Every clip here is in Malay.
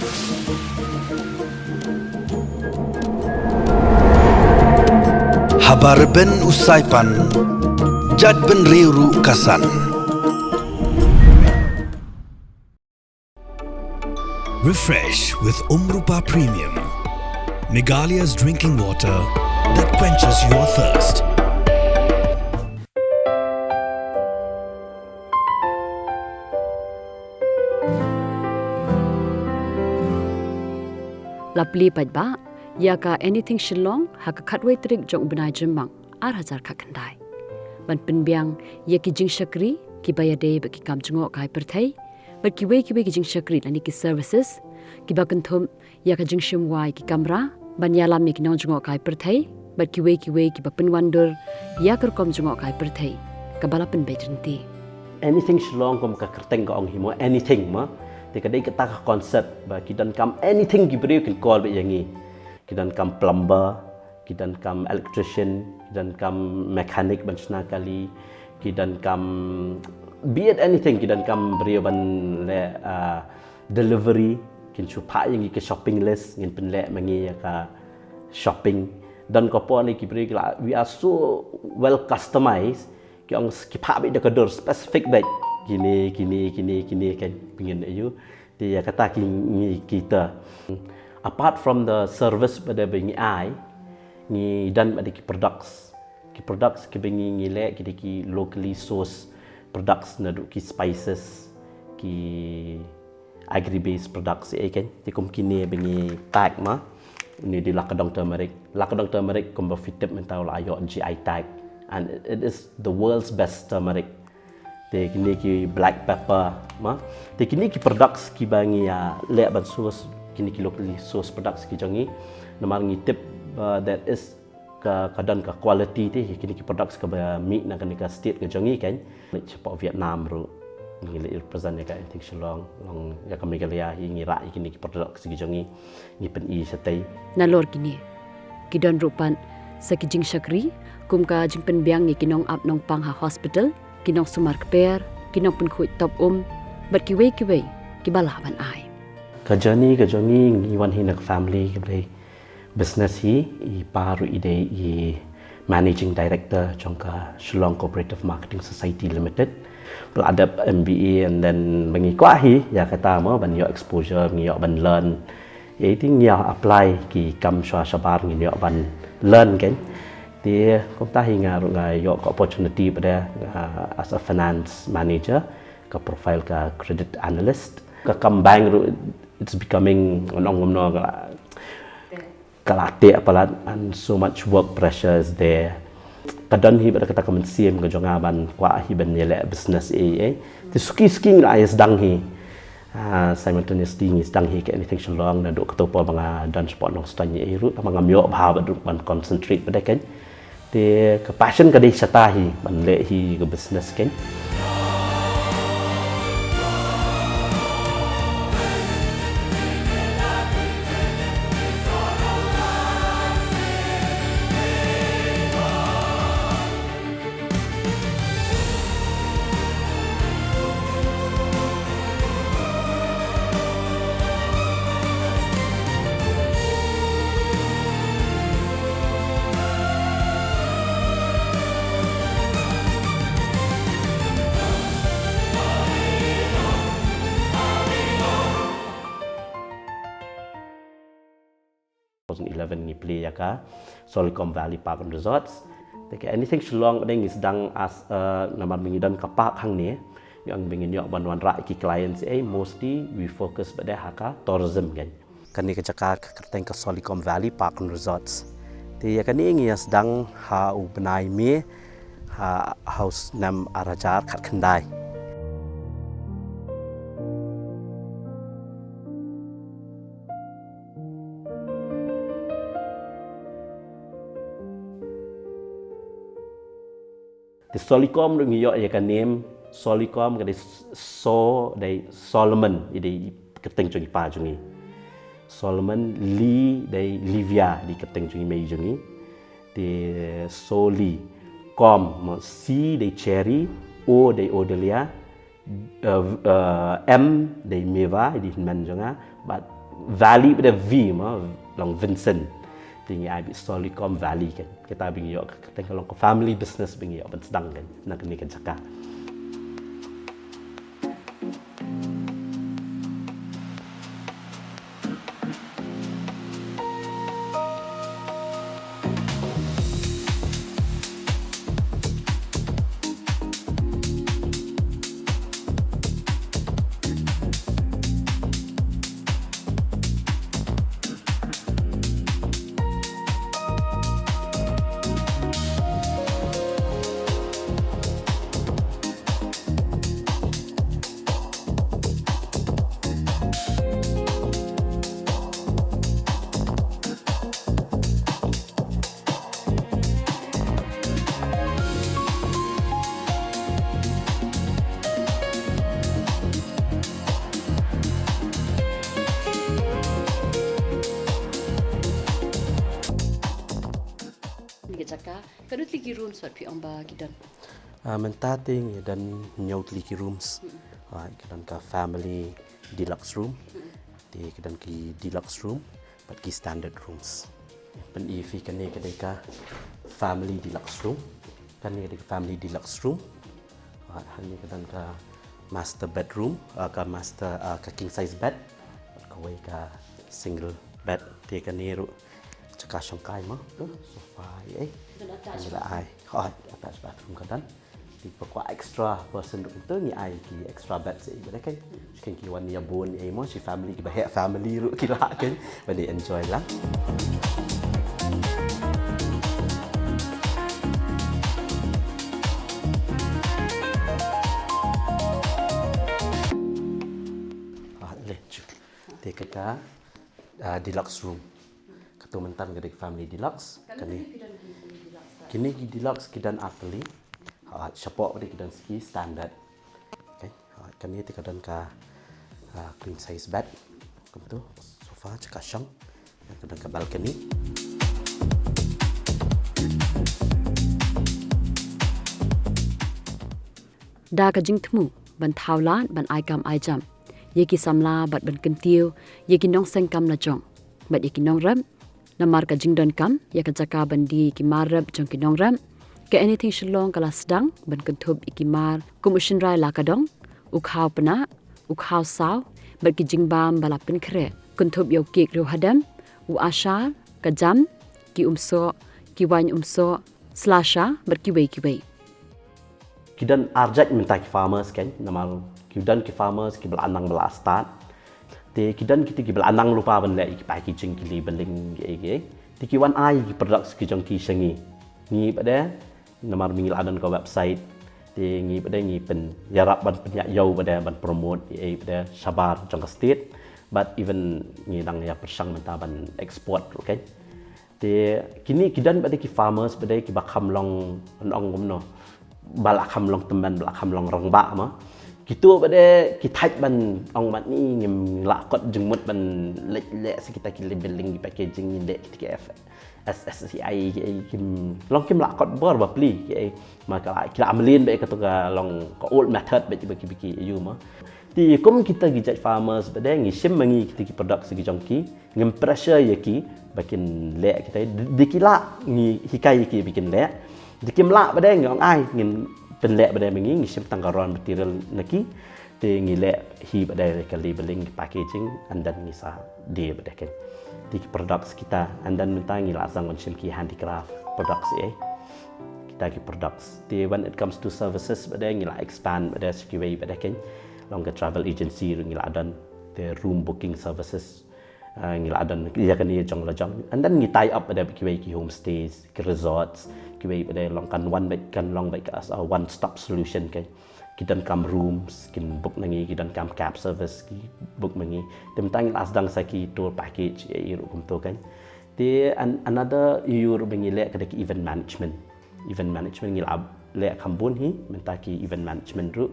Habar ben usaipan, jad ben riuru kasan. Refresh with Umrupa Premium, Meghalaya's drinking water that quenches your thirst. Lapli pajba, ya ka anything shillong ha ka khatway trik jong benai jemang ar hazar ka kandai. Ban penbiang ya ki jing shakri ki bayade ba ki kam jungok kai perthai, ba ki we ki jing shakri lani ki services, ki ba kanthum ya ka jing shimwai ki kamra, ban ya lam ki nong jungok kai perthai, ba ki we ki ba penwandur ya kar kom jungok kai perthai, ka bala pen bejenti. Anything shillong kom ka kerteng ka ong himo anything ma. Kadai kita ka konsep ba kidan kam anything gibri kin call be yangi kidan kam plumber kidan kam electrician kidan kam mechanic banchna kali kidan kam be it anything kidan kam beri ban le delivery kin chupa yangi ke shopping list ngin pen le mangi ya ka shopping dan ko po ni gibri we are so well customized ki ong skipa be de kador specific bag gini kan pingin ayu dia kata kita apart from the service pada bengi ai ni dan pada ki products ki bengi ngile ki locally source products na ki spices ki agri based products kan tikum kini bengi tag ma ni di lakadong turmeric kombo fitip mentau ayo GI tag and it is the world's best turmeric. Kini ki black pepper ma kini ki products ki bangi ya le ban source kini ki locally source products ki jangi namar ngitip that is ka kadan ka quality te kini ki products ka meat na kan ka state ka jangi kan cepat Vietnam ru ngi represent ka antik shalong long ya ka Meghalaya hi ngi ra kini ki products ki jangi ni pen I satai Na lor kini kidan rupan sa kijing shakri kum ka jing pen biang ni kinong up nong pang ha hospital kinong sumar keper, kinong pun kuit top bat kiwe ki balaban ai. Kajani ngiwan hinak family kibre business hi I paru ide I managing director jongka Shillong Cooperative Marketing Society Limited. Peladap MBA and then bangi kwahi ya kata mo ban yo exposure ngi yo ban learn. Ya itu ngi apply ki kam shwa shabar ngi yo ban learn kan. Dia kita hingga rungai yok opportunity pada as a finance manager ke profile ke credit analyst ke bank it's becoming onong kalate apalat and so much work pressure is there kadang hi pada kata komen sim ke jongaban kwa hi ben yele business ti suki la is dang hi simultaneously ni sedang hi ke anything shalong na duk ketupa banga dan sport nong stanya ru banga myo bha ban concentrate pada kan dia ke passion ke dia satahi banle hi ke business kan ni play ya ka Solicom Valley Park and Resorts. Tapi anything Shillong deng is sedang as namar mengidan ke park hang ni yang bingin yok banwan rak ki clients mostly we focus pada haka tourism kan. Kan ni kecakar kerteng ke Solicom Valley Park and Resorts. Ti ya kan ni sedang ha benai mi ha house nam arajar kat kendai. The Solicom ngi yo ya kan name Solicom ka dai Solomon dai keteng jungi pa jungi Solomon Lee dai Livia di keteng jungi mei jungi di Soli Com C dai Cherry O dai Odelia M dai Meva di man junga but valley pada V ma long Vincent tinggi ai Solicom Valley kan kita bingi yo tengok long family business bingi yo sedang kan nak ni kan cakap Jaka kadut lagi room suat pi amba gidan. Mentating dan nyaut liki rooms. Kedan ka family deluxe room. Di kedan ki deluxe room, but ki standard rooms. Pen ifi kan ni kedai ka family deluxe room. Kan ni kedai family deluxe room. Hani kedan ka master bedroom, ka master ka king size bed. Kawai ka single bed. Ti kan ni ru cakap sangkai mah, sofa ai. Ada ai, attached bathroom kan. Tipe kuat extra person untuk ni ai ki extra bed sih. Jadi kan, ki wan ni abon ai mah si family ki bahaya family ru kira kan. Bade enjoy lah. Lecu. Teka deluxe room. Mentan kedai family deluxe kini deluxe kidan akli support pada kidan ski standard okay kami ti kadan ka queen size bed betul sofa cakasang dan kadan ka balcony Da ka jing thmu ban thawlan ban ai kam ai jam yeki samla bat ban kentiu yeki nong seng kam na jong bat yeki nong ram namar ka jingdon kam ya ka jaka bandi ki marab jong ki nongram ke anything shlong kala sedang ban kenthub ikimar kumushin rai la kadong ukhaw pana ukhaw saw bat ki jingbam bala pin khre kenthub yo kek ru hadam u asha ka jam ki umso ki wain umso slasha bat ki wei kidan arjat minta ki farmers kan namal kidan ki farmers ki belanang bela start te kidan kita ki belanang lupa ban le ki packaging ki labeling ge ti ki wan ai ki products ki jong ki sangi ni pada namar mingil adan ko website te ngi pada ngi pen yarap ban penyak yau pada ban promote pada sabar jong ka state but even ngi dang ya persang menta ban export okay te kini kidan pada ki farmers pada ki bakam long ong gomno balakam long teman balakam long rangba ma kita pada kita ban ong mat ni ngim lakot jengmut ban lek sekitar ki labeling packaging ni dek kita SSCI kim long kim lakot bor ba pli ki maka kila amelin be kata long old method be bagi you ma ti kum kita gi farmers pada ngi sim mangi kita ki product segi jongki ngim pressure yaki bakin lek kita dikila ngi hikai ki bikin lek dikim lak pada ngong ai ngin penlek pada mengi ngisim tanggaran material naki te ngilek hi pada ka labeling packaging and then ngisa dia pada kan di products kita and then minta ngila sang ngisim ki handicraft products kita ki products te when it comes to services pada ngila expand pada sekiway pada kan longer travel agency ngila dan the room booking services ngila dan dia kan dia jong lajang and then ngi tie up pada kiway ki homestays ki resorts kiway pada long kan one baik kan long baik as a one stop solution kan kita kam rooms kin book nangi kita kam cab service ki book mangi temtang asdang saki tour package iru kumto kan the another you bengi le kada ki event management ngil le kambun hi mentaki event management ru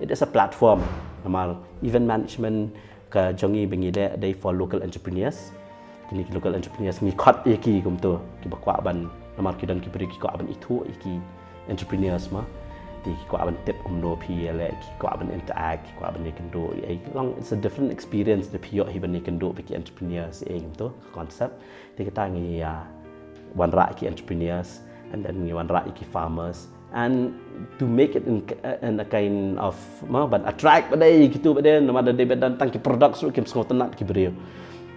it is a platform normal event management ka jongi bengi le day for local entrepreneurs kini local entrepreneurs ngi khot ki kumto ki bakwa ban namar ki dan ki beri ki ko ban itu iki entrepreneurs ma thì qua bên tip no pi le qua bên interact qua bên kan do long it's a different experience the pio hi bên kan do bagi entrepreneurs tu concept thì kita ngi one right entrepreneurs and then ngi one right farmers and to make it in a kind of but attract badai gitu badai nama ada dan tang ki product so kim sengotenat ki brio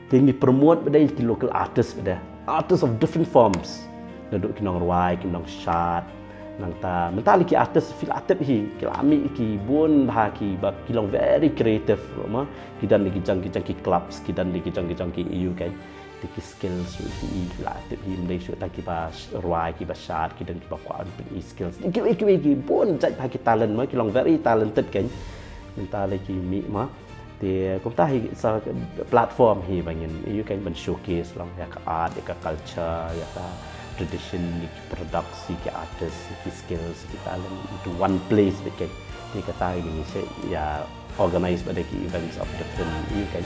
thì ngi promote badai ki local artists badai artists of different forms duduk ki nong ruai ki nong shot nang ta mentali ki artist fil atep hi kilami ki bon bah ki ba ki long very creative ma ki dan ki jang ki clubs ki dan ki jang ki eu kai ki skills ki la atep hi mdai shu ta ki ba ruai ki ba shot ki dan ki ba kwa an skills ki bon jai ba ki talent ma ki long very talented kan mentali ki mi ma thì cũng ta hi sa platform hi bangin eu kai ban showcase long ya ka art ya ka culture ya ka tradition, products, artists, skills, talent into one place because di kata Indonesia ya organize pada events of different kan.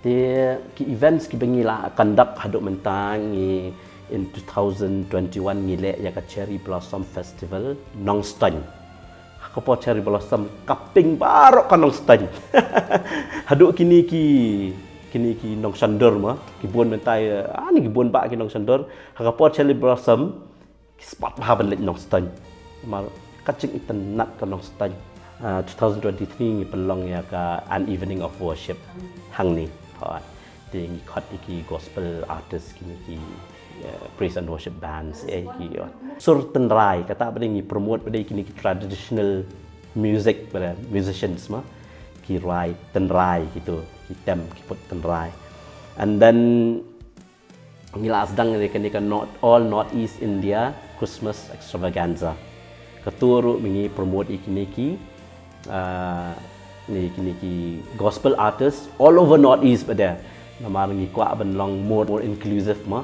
Di events ki bengila conduct haduk mentang in 2021 ngilek ya ka Cherry Blossom Festival nong Stan. Kapo cherry blossom kaping barok kanong stan. Haduk kini ki nong sandor ma kibun mentai ani kibun ba ki nong sandor kapo cherry blossom spot ha ban nong stan. Mal kacing iten nat kanong stan. 2023 ngi pelong ya ka an evening of worship hang ni thot ding khot ki gospel artist kini ki praise and worship bands ki sur tenrai kata pada ni promote pada kini traditional music pada musicians ma ki rai tenrai gitu ki tem ki put tenrai and then ngila sedang ni kan not all northeast India Christmas extravaganza keturu mengi promote ikini ki ni kini ki gospel artists all over northeast pada nama ngi kwa ban long more inclusive ma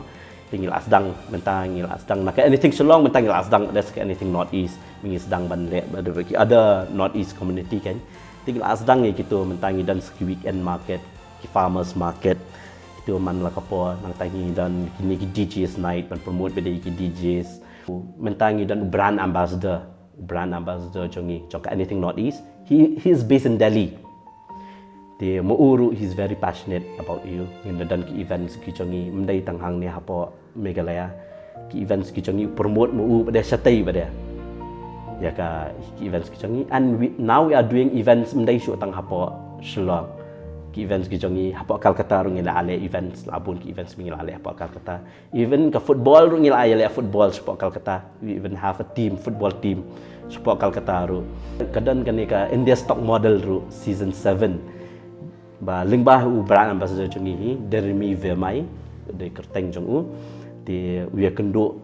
tinggal asdang mentang ngil asdang nak anything Shillong mentang ngil asdang ada anything northeast mengi sedang ban le ada northeast community kan tinggal asdang ni gitu mentang dan seki weekend market ki farmers market itu man la kapo nang tangi dan kini ki DJs night ban promote beda ki DJs mentang dan brand ambassador jongi jok anything northeast he is based in Delhi. Di Muuru he's very passionate about you dan ki events ki jongi mendai tanghang ni hapo Meghalaya ki events ki jongi promote Muuru pada satai pada ya ka ki events ki jongi and now we are doing events mendai shu tang hapo Shillong ki events ki jongi hapo Calcutta ru ngila ale events labun ki events ngila ale hapo Calcutta even ka football ru ngila ale football hapo Calcutta we even have a team football team hapo Calcutta ru kadan kan ka India stock model ru season 7 ba lingbah u brand ambassador jongi hi Dermi Vermai de kerteng jong u di we kendo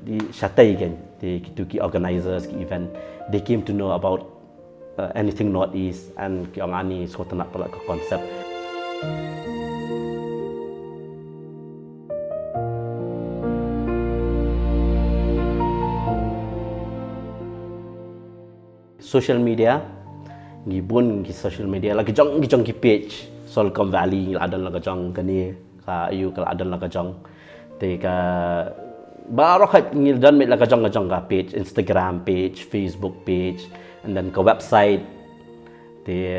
di satai kan di ki organizers ki event they came to know about anything northeast and ki angani so tanak pala ke konsep social media ngibun ki social media lagi jong ki page Solcom Valley ada lagi jong kani ka ayu kala ada lagi jong te ka baru khat ngil dan met lagi jong ka page Instagram page Facebook page and then ka website te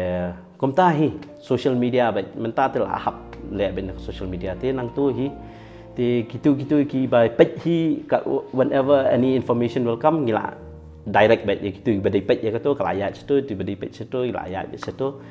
komtahi social media ba mentatil ahap le ben social media te nang tu hi te gitu ki by page hi whenever any information will come ngila direct bet gitu bedi page ya kata kelayat situ di bedi page situ kelayat situ